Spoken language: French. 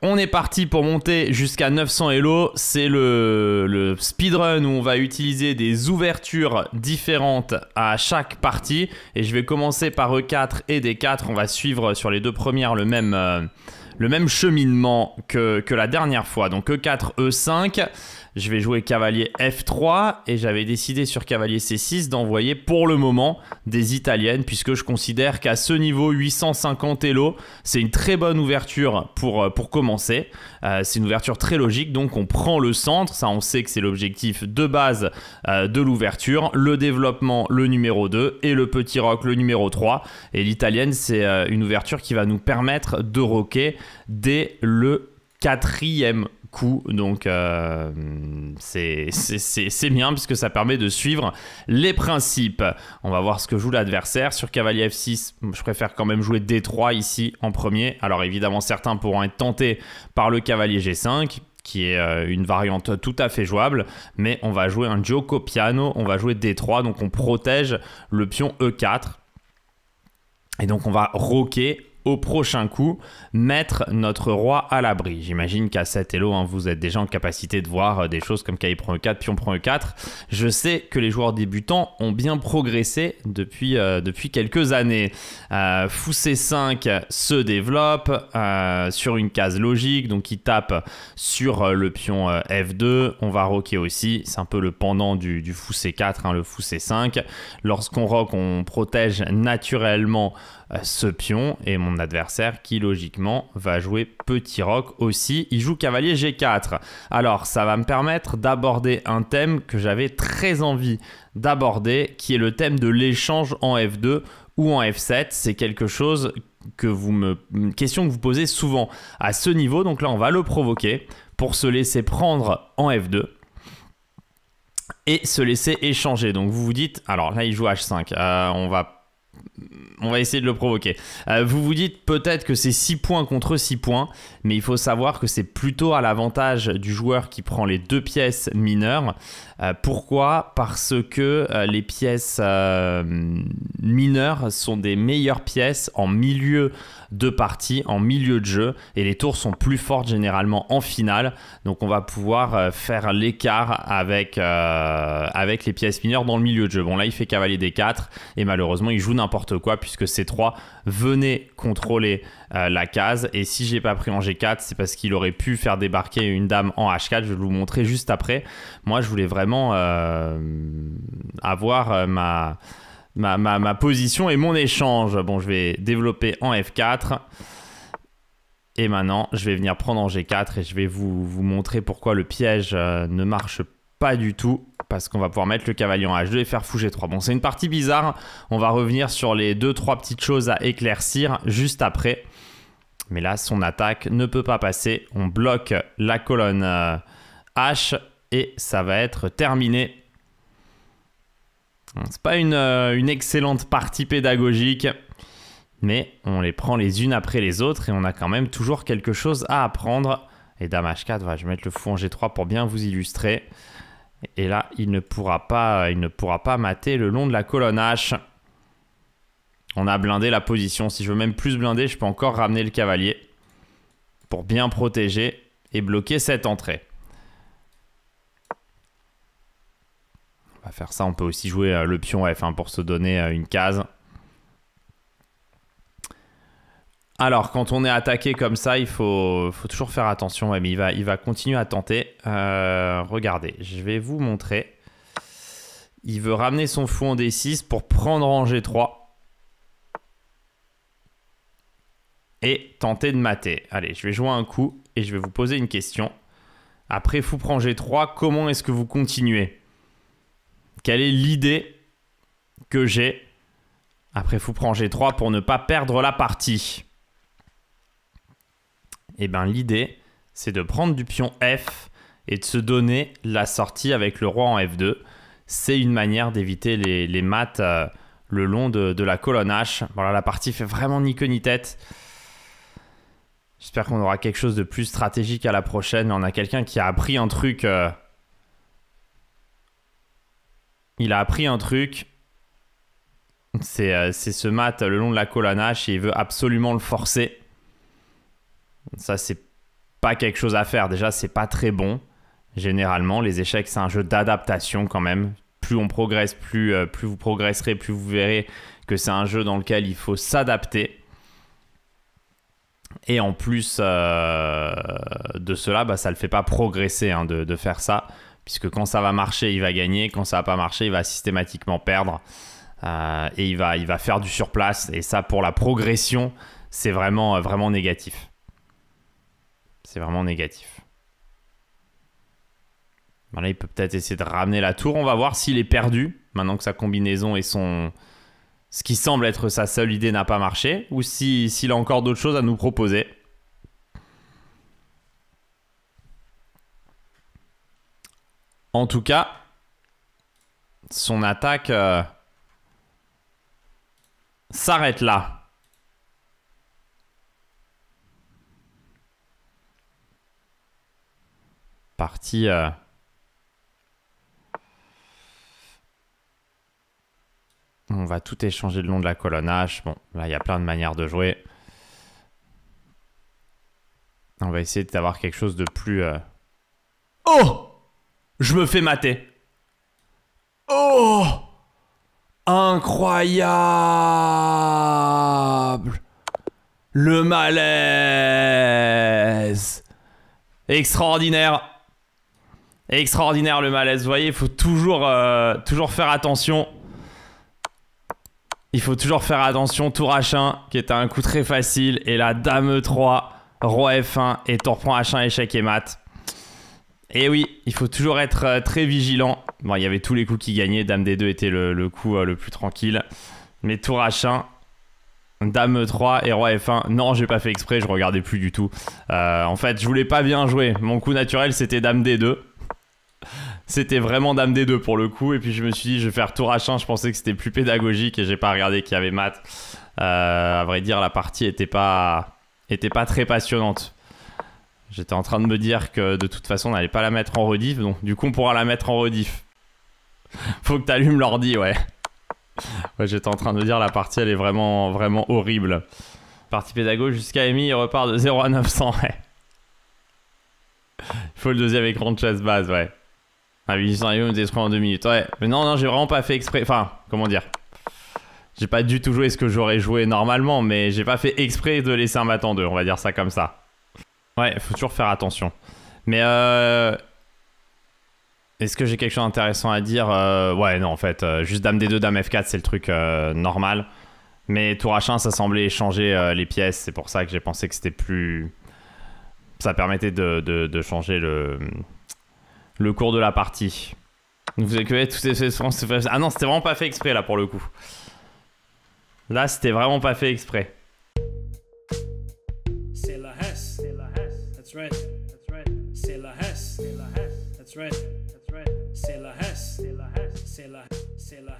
On est parti pour monter jusqu'à 900 Elo. C'est le speedrun où on va utiliser des ouvertures différentes à chaque partie. Et je vais commencer par E4 et D4. On va suivre sur les deux premières le même cheminement que la dernière fois. Donc E4, E5. Je vais jouer cavalier F3 et j'avais décidé sur cavalier C6 d'envoyer pour le moment des italiennes puisque je considère qu'à ce niveau 850 Elo, c'est une très bonne ouverture pour commencer. C'est une ouverture très logique, donc on prend le centre, ça on sait que c'est l'objectif de base de l'ouverture, le développement le numéro 2 et le petit roc le numéro 3. Et l'italienne c'est une ouverture qui va nous permettre de roquer dès le quatrième coup, donc c'est bien puisque ça permet de suivre les principes. On va voir ce que joue l'adversaire. Sur cavalier F6, je préfère quand même jouer D3 ici en premier. Alors évidemment certains pourront être tentés par le cavalier G5 qui est une variante tout à fait jouable, mais on va jouer un gioco piano, on va jouer D3, donc on protège le pion E4 et donc on va roquer au prochain coup, mettre notre roi à l'abri. J'imagine qu'à 7 Elo, vous êtes déjà en capacité de voir des choses comme cavalier prend E4, pion prend E4. Je sais que les joueurs débutants ont bien progressé depuis quelques années. Fou C5 se développe sur une case logique, donc il tape sur le pion F2. On va roquer aussi, c'est un peu le pendant du fou C4, le fou C5. Lorsqu'on roque, on protège naturellement ce pion et mon adversaire qui logiquement va jouer petit roc aussi. Il joue cavalier G4. Alors ça va me permettre d'aborder un thème que j'avais très envie d'aborder qui est le thème de l'échange en F2 ou en F7. C'est quelque chose une question que vous posez souvent à ce niveau. Donc là on va le provoquer pour se laisser prendre en F2 et se laisser échanger. Donc vous vous dites, alors là il joue H5, on va essayer de le provoquer. Vous vous dites peut-être que c'est 6 points contre 6 points, mais il faut savoir que c'est plutôt à l'avantage du joueur qui prend les deux pièces mineures. Pourquoi ? Parce que les pièces mineures sont des meilleures pièces en milieu de partie, en milieu de jeu, et les tours sont plus fortes généralement en finale. Donc on va pouvoir faire l'écart avec les pièces mineures dans le milieu de jeu. Bon là il fait cavalier D4 et malheureusement il joue n'importe quoi puisque C3 venait contrôler la case, et si j'ai pas pris en G4 c'est parce qu'il aurait pu faire débarquer une dame en H4. Je vais vous montrer juste après. Moi je voulais vraiment avoir ma position et mon échange. Bon, je vais développer en F4 et maintenant je vais venir prendre en G4 et je vais vous montrer pourquoi le piège ne marche pas du tout, parce qu'on va pouvoir mettre le cavalier en H2 et faire fou G3. Bon, c'est une partie bizarre, on va revenir sur les 2-3 petites choses à éclaircir juste après, mais là son attaque ne peut pas passer. On bloque la colonne H et ça va être terminé. C'est pas une excellente partie pédagogique, mais on les prend les unes après les autres et on a quand même toujours quelque chose à apprendre. Et dame H4, je vais mettre le fou en G3 pour bien vous illustrer. Et là, il ne pourra pas mater le long de la colonne H. On a blindé la position. Si je veux même plus blinder, je peux encore ramener le cavalier pour bien protéger et bloquer cette entrée. On va faire ça. On peut aussi jouer le pion F pour se donner une case. Alors, quand on est attaqué comme ça, il faut toujours faire attention. Ouais, mais il va continuer à tenter. Regardez, je vais vous montrer. Il veut ramener son fou en D6 pour prendre en G3. Et tenter de mater. Allez, je vais jouer un coup et je vais vous poser une question. Après fou prend G3, comment est-ce que vous continuez ? Quelle est l'idée que j'ai après fou prend G3 pour ne pas perdre la partie ? Eh bien, l'idée, c'est de prendre du pion F et de se donner la sortie avec le roi en F2. C'est une manière d'éviter les mates le long de la colonne H. Voilà, la partie fait vraiment ni queue ni tête. J'espère qu'on aura quelque chose de plus stratégique à la prochaine. On a quelqu'un qui a appris un truc. Il a appris un truc. C'est ce mat le long de la colonne H et il veut absolument le forcer. Ça, c'est pas quelque chose à faire. Déjà, c'est pas très bon. Généralement, les échecs, c'est un jeu d'adaptation quand même. Plus on progresse, plus vous progresserez, plus vous verrez que c'est un jeu dans lequel il faut s'adapter. Et en plus de cela, bah, ça ne le fait pas progresser hein, de faire ça. Puisque quand ça va marcher, il va gagner. Quand ça va pas marcher, il va systématiquement perdre. Et il va faire du surplace. Et ça, pour la progression, c'est vraiment, vraiment négatif. C'est vraiment négatif. Bon, là, il peut peut-être essayer de ramener la tour. On va voir s'il est perdu. Maintenant que sa combinaison et ce qui semble être sa seule idée n'a pas marché. Ou s'il a encore d'autres choses à nous proposer. En tout cas, son attaque s'arrête là. Partie... On va tout échanger le long de la colonne H. Bon, là, il y a plein de manières de jouer. On va essayer d'avoir quelque chose de plus... Oh! Je me fais mater. Oh! Incroyable! Le malaise! Extraordinaire! Extraordinaire le malaise. Vous voyez, il faut toujours faire attention. Il faut toujours faire attention. Tour H1, qui est un coup très facile. Et la dame E3, roi F1. Et tour prend H1, échec et mat. Et oui, il faut toujours être très vigilant. Bon, il y avait tous les coups qui gagnaient. Dame D2 était le coup le plus tranquille. Mais tour H1, dame E3 et roi F1. Non, j'ai pas fait exprès, je regardais plus du tout. En fait, je voulais pas bien jouer. Mon coup naturel, c'était dame D2. C'était vraiment dame D2 pour le coup. Et puis je me suis dit, je vais faire tour H1. Je pensais que c'était plus pédagogique et j'ai pas regardé qu'il y avait mat. À vrai dire, la partie était pas très passionnante. J'étais en train de me dire que de toute façon on n'allait pas la mettre en rediff, donc du coup on pourra la mettre en rediff. Faut que t'allumes l'ordi, ouais. Ouais, j'étais en train de me dire la partie elle est vraiment, vraiment horrible. Partie pédago jusqu'à Amy, il repart de 0 à 900, ouais. Il faut le deuxième écran de chasse base, ouais. Ah, 800 IO, détruit en 2 minutes, ouais. Mais non, j'ai vraiment pas fait exprès, enfin, comment dire. J'ai pas du tout joué ce que j'aurais joué normalement, mais j'ai pas fait exprès de laisser un mat en deux, on va dire ça comme ça. Ouais, il faut toujours faire attention. Mais est-ce que j'ai quelque chose d'intéressant à dire? Ouais, non, en fait, juste dame D2, dame F4, c'est le truc normal. Mais tour H1, ça semblait échanger les pièces. C'est pour ça que j'ai pensé que c'était plus... Ça permettait de changer le cours de la partie. Vous avez que tous ces... Ah non, c'était vraiment pas fait exprès, là, pour le coup. Là, c'était vraiment pas fait exprès. That's right. That's right. C'est la Hesse. C'est la Hesse. That's right. That's right. C'est la Hesse. C'est la Hesse. C'est la